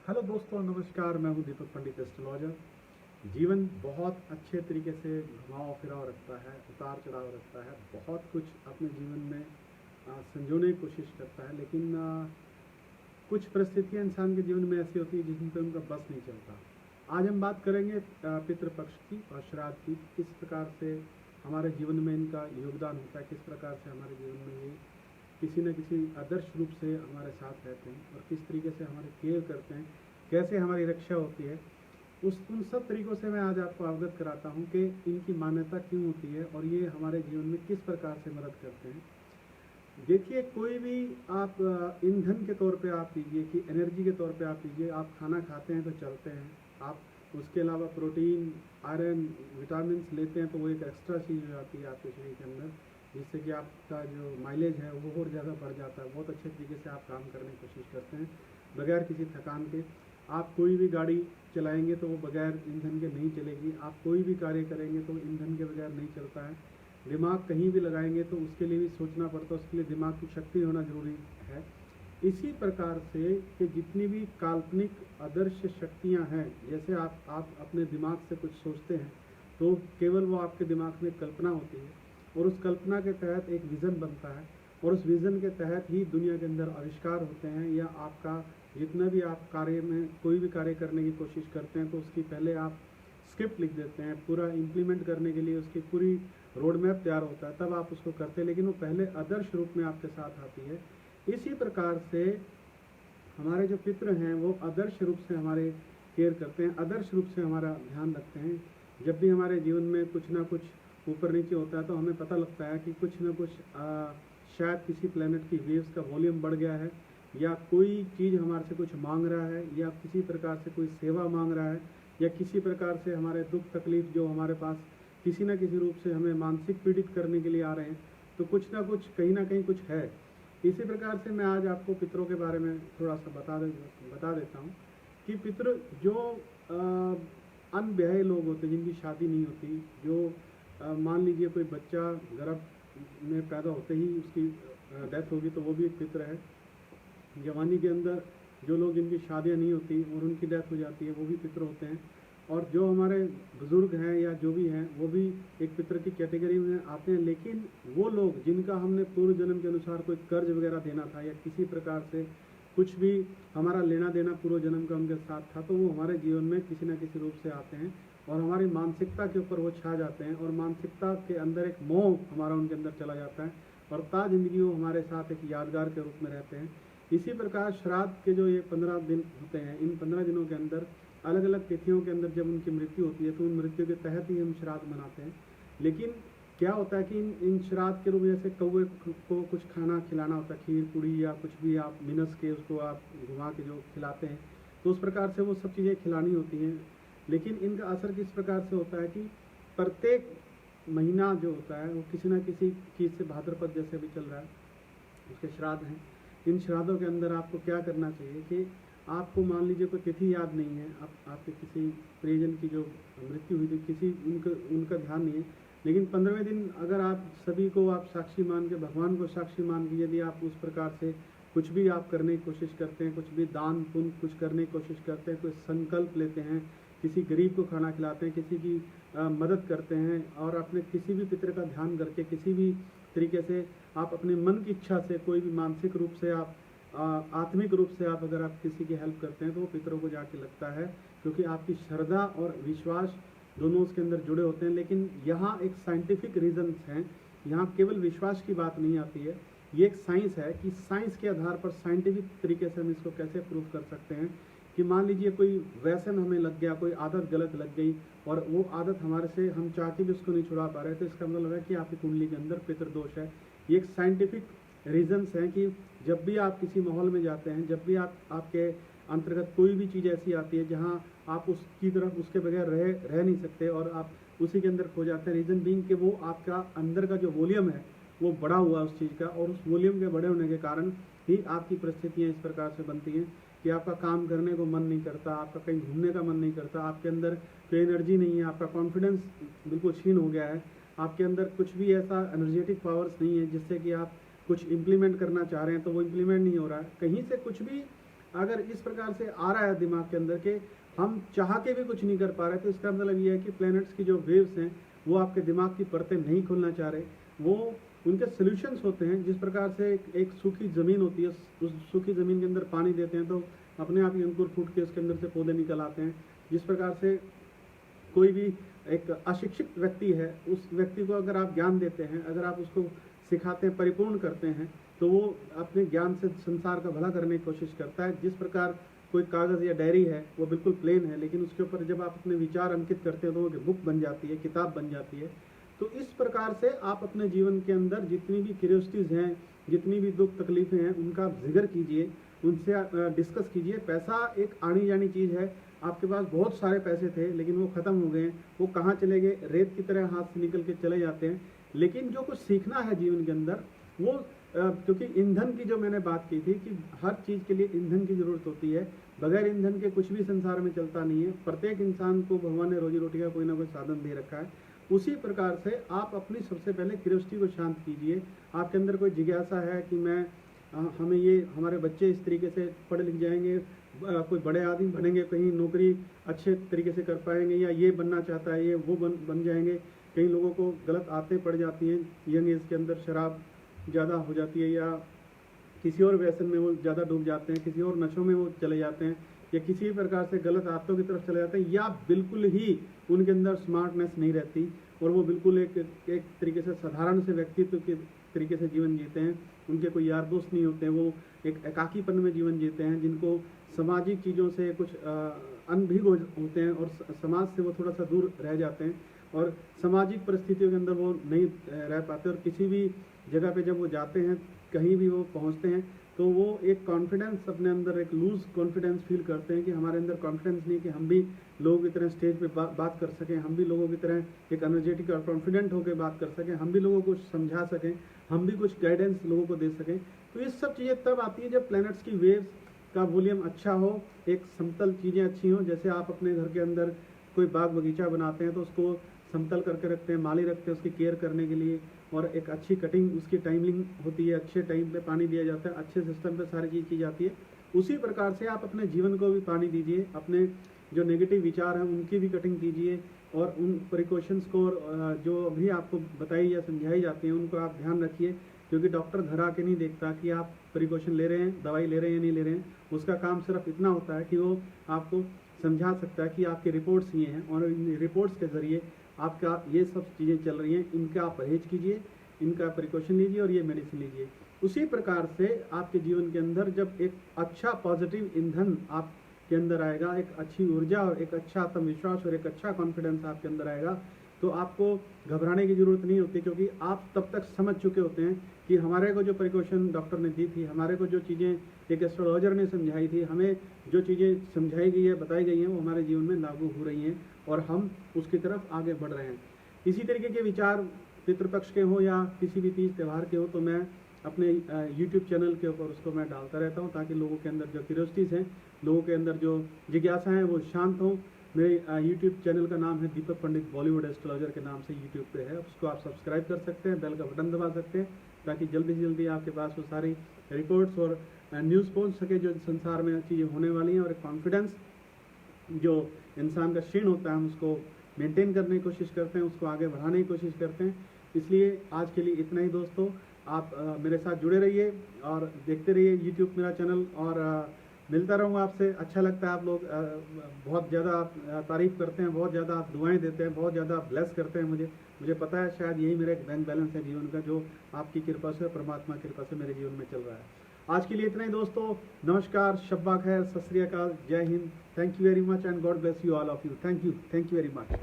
Hello दोस्तों, नमस्कार। मैं हूं दीपक पंडित, एस्ट्रोलॉजर। जीवन बहुत अच्छे तरीके से घुमाव फिराव रखता है, उतार चढ़ाव रखता है, बहुत कुछ अपने जीवन में संजोने की कोशिश करता है, लेकिन कुछ परिस्थितियां इंसान के जीवन में ऐसी होती है जिन पर उनका बस नहीं चलता। आज हम बात करेंगे पितृपक्ष की और श्राद्ध की, किस प्रकार से हमारे जीवन में इनका योगदान होता है, किस प्रकार से हमारे जीवन में ये किसी न किसी आदर्श रूप से हमारे साथ रहते हैं और किस तरीके से हमारी केयर करते हैं, कैसे हमारी रक्षा होती है। उन सब तरीक़ों से मैं आज आपको अवगत कराता हूँ कि इनकी मान्यता क्यों होती है और ये हमारे जीवन में किस प्रकार से मदद करते हैं। देखिए, कोई भी आप ईंधन के तौर पे आप लीजिए कि एनर्जी के तौर पे आप लीजिए, आप खाना खाते हैं तो चलते हैं, आप उसके अलावा प्रोटीन, आयरन, विटामिन्स लेते हैं तो वो एक एक्स्ट्रा चीज़ हो जाती है आपके शरीर के अंदर, जिससे कि आपका जो माइलेज है वो और ज़्यादा बढ़ जाता है। बहुत अच्छे तरीके से आप काम करने की कोशिश करते हैं बगैर किसी थकान के। आप कोई भी गाड़ी चलाएंगे तो वो बगैर ईंधन के नहीं चलेगी, आप कोई भी कार्य करेंगे तो ईंधन के बगैर नहीं चलता है। दिमाग कहीं भी लगाएंगे तो उसके लिए भी सोचना पड़ता है, उसके लिए दिमाग की शक्ति होना जरूरी है। इसी प्रकार से कि जितनी भी काल्पनिक आदर्श शक्तियां हैं, जैसे आप अपने दिमाग से कुछ सोचते हैं तो केवल वो आपके दिमाग में कल्पना होती है और उस कल्पना के तहत एक विज़न बनता है और उस विज़न के तहत ही दुनिया के अंदर आविष्कार होते हैं। या आपका जितना भी आप कार्य में कोई भी कार्य करने की कोशिश करते हैं तो उसकी पहले आप स्क्रिप्ट लिख देते हैं, पूरा इम्प्लीमेंट करने के लिए उसकी पूरी रोड मैप तैयार होता है, तब आप उसको करते हैं, लेकिन वो पहले आदर्श रूप में आपके साथ आती है। इसी प्रकार से हमारे जो पितृ हैं वो आदर्श रूप से हमारे केयर करते हैं, आदर्श रूप से हमारा ध्यान रखते हैं। जब भी हमारे जीवन में कुछ ना कुछ ऊपर नीचे होता है तो हमें पता लगता है कि कुछ ना कुछ शायद किसी प्लेनेट की वेव्स का वॉल्यूम बढ़ गया है, या कोई चीज़ हमारे से कुछ मांग रहा है, या किसी प्रकार से कोई सेवा मांग रहा है, या किसी प्रकार से हमारे दुख तकलीफ जो हमारे पास किसी न किसी रूप से हमें मानसिक पीड़ित करने के लिए आ रहे हैं, तो कुछ ना कुछ कहीं ना कहीं कुछ है। इसी प्रकार से मैं आज आपको पितरों के बारे में थोड़ा सा बता देता हूँ कि पितृ जो अनब्याहे लोग होते हैं, जिनकी शादी नहीं होती, जो मान लीजिए कोई बच्चा गर्भ में पैदा होते ही उसकी डेथ होगी तो वो भी एक पितृ है। जवानी के अंदर जो लोग जिनकी शादियाँ नहीं होती और उनकी डेथ हो जाती है वो भी पितृ होते हैं। और जो हमारे बुज़ुर्ग हैं या जो भी हैं वो भी एक पितृ की कैटेगरी में आते हैं। लेकिन वो लोग जिनका हमने पूर्व जन्म के अनुसार कोई कर्ज वगैरह देना था या किसी प्रकार से कुछ भी हमारा लेना देना पूर्व जन्म का उनके साथ था, तो वो हमारे जीवन में किसी न किसी रूप से आते हैं और हमारी मानसिकता के ऊपर वो छा जाते हैं और मानसिकता के अंदर एक मोह हमारा उनके अंदर चला जाता है और ता जिंदगी वो हमारे साथ एक यादगार के रूप में रहते हैं। इसी प्रकार श्राद्ध के जो ये 15 दिन होते हैं, इन 15 दिनों के अंदर अलग अलग तिथियों के अंदर जब उनकी मृत्यु होती है तो उन मृत्यु के तहत ही हम श्राद्ध मनाते हैं। लेकिन क्या होता है कि इन श्राद्ध के रूप में जैसे कौवे को कुछ खाना खिलाना होता है, खीर पूड़ी या कुछ भी आप मिनस के उसको आप घुमा के जो खिलाते हैं, तो उस प्रकार से वो सब चीज़ें खिलानी होती हैं। लेकिन इनका असर किस प्रकार से होता है कि प्रत्येक महीना जो होता है वो किसी न किसी चीज़ से, भाद्रपद जैसे भी चल रहा है उसके श्राद्ध हैं। इन श्राद्धों के अंदर आपको क्या करना चाहिए कि आपको मान लीजिए कोई तिथि याद नहीं है, आपके किसी परिजन की जो मृत्यु हुई थी, किसी उनका ध्यान नहीं है, लेकिन 15वें दिन अगर आप सभी को आप साक्षी मान के, भगवान को साक्षी मान के यदि आप उस प्रकार से कुछ भी आप करने की कोशिश करते हैं, कुछ भी दान पुण्य कुछ करने की कोशिश करते हैं, कोई संकल्प लेते हैं, किसी गरीब को खाना खिलाते हैं, किसी की मदद करते हैं और अपने किसी भी पितृ का ध्यान करके किसी भी तरीके से आप अपने मन की इच्छा से कोई भी मानसिक रूप से आप आत्मिक रूप से आप अगर आप किसी की हेल्प करते हैं तो वो पितरों को जाके लगता है, क्योंकि आपकी श्रद्धा और विश्वास दोनों उसके अंदर जुड़े होते हैं। लेकिन यहाँ एक साइंटिफिक रीजन्स हैं, यहाँ केवल विश्वास की बात नहीं आती है, ये एक साइंस है कि साइंस के आधार पर साइंटिफिक तरीके से हम इसको कैसे प्रूव कर सकते हैं कि मान लीजिए कोई व्यसन हमें लग गया, कोई आदत गलत लग गई और वो आदत हमारे से हम चाह के भी उसको नहीं छुड़ा पा रहे, तो इसका मतलब है कि आपकी कुंडली के अंदर पितृदोष है। ये एक साइंटिफिक रीजन्स हैं कि जब भी आप किसी माहौल में जाते हैं, जब भी आपके अंतर्गत कोई भी चीज़ ऐसी आती है जहाँ आप उसकी तरफ उसके बगैर रह नहीं सकते और आप उसी के अंदर खो जाते हैं, रीज़न बीइंग कि वो आपका अंदर का जो वॉल्यूम है वो बढ़ा हुआ है उस चीज़ का, और उस वॉल्यूम के बड़े होने के कारण ही आपकी परिस्थितियाँ इस प्रकार से बनती हैं कि आपका काम करने को मन नहीं करता, आपका कहीं घूमने का मन नहीं करता, आपके अंदर कोई एनर्जी नहीं है, आपका कॉन्फिडेंस बिल्कुल क्षीण हो गया है, आपके अंदर कुछ भी ऐसा एनर्जेटिक पावर्स नहीं है जिससे कि आप कुछ इम्प्लीमेंट करना चाह रहे हैं तो वो इम्प्लीमेंट नहीं हो रहा है। कहीं से कुछ भी अगर इस प्रकार से आ रहा है दिमाग के अंदर के हम चाह के भी कुछ नहीं कर पा रहे, तो इसका मतलब ये है कि प्लैनेट्स की जो वेव्स हैं वो आपके दिमाग की परतें नहीं खोलना चाह रहे। वो उनके सोल्यूशंस होते हैं, जिस प्रकार से एक सूखी ज़मीन होती है, उस सूखी ज़मीन के अंदर पानी देते हैं तो अपने आप ही अंकुर फूट के उसके अंदर से पौधे निकल आते हैं। जिस प्रकार से कोई भी एक अशिक्षित व्यक्ति है, उस व्यक्ति को अगर आप ज्ञान देते हैं, अगर आप उसको सिखाते हैं, परिपूर्ण करते हैं, तो वो अपने ज्ञान से संसार का भला करने की कोशिश करता है। जिस प्रकार कोई कागज़ या डायरी है वो बिल्कुल प्लेन है, लेकिन उसके ऊपर जब आप अपने विचार अंकित करते हैं तो वो बुक बन जाती है, किताब बन जाती है। तो इस प्रकार से आप अपने जीवन के अंदर जितनी भी क्यूरियोसिटीज़ हैं, जितनी भी दुख तकलीफ़ें हैं, उनका जिक्र कीजिए, उनसे डिस्कस कीजिए। पैसा एक आनी जानी चीज़ है। आपके पास बहुत सारे पैसे थे लेकिन वो ख़त्म हो गए, वो कहाँ चले गए, रेत की तरह हाथ से निकल के चले जाते हैं। लेकिन जो कुछ सीखना है जीवन के अंदर वो क्योंकि ईंधन की जो मैंने बात की थी कि हर चीज़ के लिए ईंधन की ज़रूरत होती है, बगैर ईंधन के कुछ भी संसार में चलता नहीं है। प्रत्येक इंसान को भगवान ने रोजी रोटी का कोई ना कोई साधन दे रखा है। उसी प्रकार से आप अपनी सबसे पहले क्यूरियोसिटी को शांत कीजिए। आपके अंदर कोई जिज्ञासा है कि मैं हमें ये हमारे बच्चे इस तरीके से पढ़े लिख जाएंगे, कोई बड़े आदमी बनेंगे, कहीं नौकरी अच्छे तरीके से कर पाएंगे, या ये बनना चाहता है, ये वो बन जाएंगे। कई लोगों को गलत आदतें पड़ जाती हैं, यंग एज के अंदर शराब ज़्यादा हो जाती है, या किसी और व्यसन में वो ज़्यादा डूब जाते हैं, किसी और नशों में वो चले जाते हैं, या किसी प्रकार से गलत आदतों की तरफ चले जाते हैं, या बिल्कुल ही उनके अंदर स्मार्टनेस नहीं रहती और वो बिल्कुल एक तरीके से साधारण से व्यक्तित्व के तरीके से जीवन जीते हैं। उनके कोई यार दोस्त नहीं होते हैं, वो एक एकाकीपन में जीवन जीते हैं, जिनको सामाजिक चीज़ों से कुछ अनभिज्ञ होते हैं और समाज से वो थोड़ा सा दूर रह जाते हैं और सामाजिक परिस्थितियों के अंदर वो नहीं रह पाते। और किसी भी जगह पे जब वो जाते हैं, कहीं भी वो पहुंचते हैं, तो वो एक कॉन्फिडेंस अपने अंदर, एक लूज कॉन्फिडेंस फील करते हैं कि हमारे अंदर कॉन्फिडेंस नहीं कि हम भी लोगों की तरह स्टेज पे बात कर सकें, हम भी लोगों की तरह एक एनर्जेटिक और कॉन्फिडेंट होकर बात कर सकें, हम भी लोगों को समझा सकें, हम भी कुछ गाइडेंस लोगों को दे सकें। तो ये सब चीज़ें तब आती है जब प्लैनेट्स की वेव्स का वॉल्यूम अच्छा हो, एक समतल चीज़ें अच्छी हों। जैसे आप अपने घर के अंदर कोई बाग बगीचा बनाते हैं तो उसको समतल करके रखते हैं, माली रखते हैं उसकी केयर करने के लिए, और एक अच्छी कटिंग उसकी टाइमिंग होती है, अच्छे टाइम पे पानी दिया जाता है, अच्छे सिस्टम पे सारी चीज़ की जाती है। उसी प्रकार से आप अपने जीवन को भी पानी दीजिए, अपने जो नेगेटिव विचार हैं उनकी भी कटिंग कीजिए, और उन प्रिकॉशंस को जो अभी आपको बताई या समझाई जाती हैं उनको आप ध्यान रखिए। क्योंकि डॉक्टर घर आके नहीं देखता कि आप प्रिकॉशन ले रहे हैं, दवाई ले रहे हैं या नहीं ले रहे हैं। उसका काम सिर्फ इतना होता है कि वो आपको समझा सकता है कि आपकी रिपोर्ट्स ये हैं, और इन रिपोर्ट्स के ज़रिए आपका ये सब चीज़ें चल रही हैं, इनका आप परहेज कीजिए, इनका प्रिकॉशन लीजिए और ये मेडिसिन लीजिए। उसी प्रकार से आपके जीवन के अंदर जब एक अच्छा पॉजिटिव ईंधन आपके अंदर आएगा, एक अच्छी ऊर्जा और एक अच्छा आत्मविश्वास और एक अच्छा कॉन्फिडेंस आपके अंदर आएगा, तो आपको घबराने की ज़रूरत नहीं होती। क्योंकि आप तब तक समझ चुके होते हैं कि हमारे को जो प्रिकॉशन डॉक्टर ने दी थी, हमारे को जो चीज़ें एक एस्ट्रोलॉजर ने समझाई थी, हमें जो चीज़ें समझाई गई है, बताई गई हैं, वो हमारे जीवन में लागू हो रही हैं और हम उसकी तरफ आगे बढ़ रहे हैं। इसी तरीके के विचार पितृपक्ष के हो या किसी भी तीज त्यौहार के हो, तो मैं अपने YouTube चैनल के ऊपर उसको मैं डालता रहता हूँ, ताकि लोगों के अंदर जो क्यूरियोसिटीज़ हैं, लोगों के अंदर जो जिज्ञासा हैं वो शांत हों। मेरे YouTube चैनल का नाम है दीपक पंडित बॉलीवुड एस्ट्रोलॉजर के नाम से YouTube पे है, उसको आप सब्सक्राइब कर सकते हैं, बेल का बटन दबा सकते हैं, ताकि जल्दी से जल्दी आपके पास वो सारी रिपोर्ट्स और न्यूज़ पहुँच सके जो संसार में चीज़ें होने वाली हैं। और एक कॉन्फिडेंस जो इंसान का क्षीण होता है हम उसको मेंटेन करने की कोशिश करते हैं, उसको आगे बढ़ाने की कोशिश करते हैं। इसलिए आज के लिए इतना ही दोस्तों, आप मेरे साथ जुड़े रहिए और देखते रहिए YouTube मेरा चैनल, और मिलता रहूँगा आपसे। अच्छा लगता है, आप लोग बहुत ज़्यादा आप तारीफ़ करते हैं, बहुत ज़्यादा आप दुआएं देते हैं, बहुत ज़्यादा आप ब्लेस करते हैं मुझे पता है शायद यही मेरा एक बैंक बैलेंस है जीवन का, जो आपकी कृपा से, परमात्मा की कृपा से मेरे जीवन में चल रहा है। आज के लिए इतना ही दोस्तों, नमस्कार, शब्बा खैर, सत श्री अकाल, जय Hind, thank you very much and God bless you all of you. Thank you very much.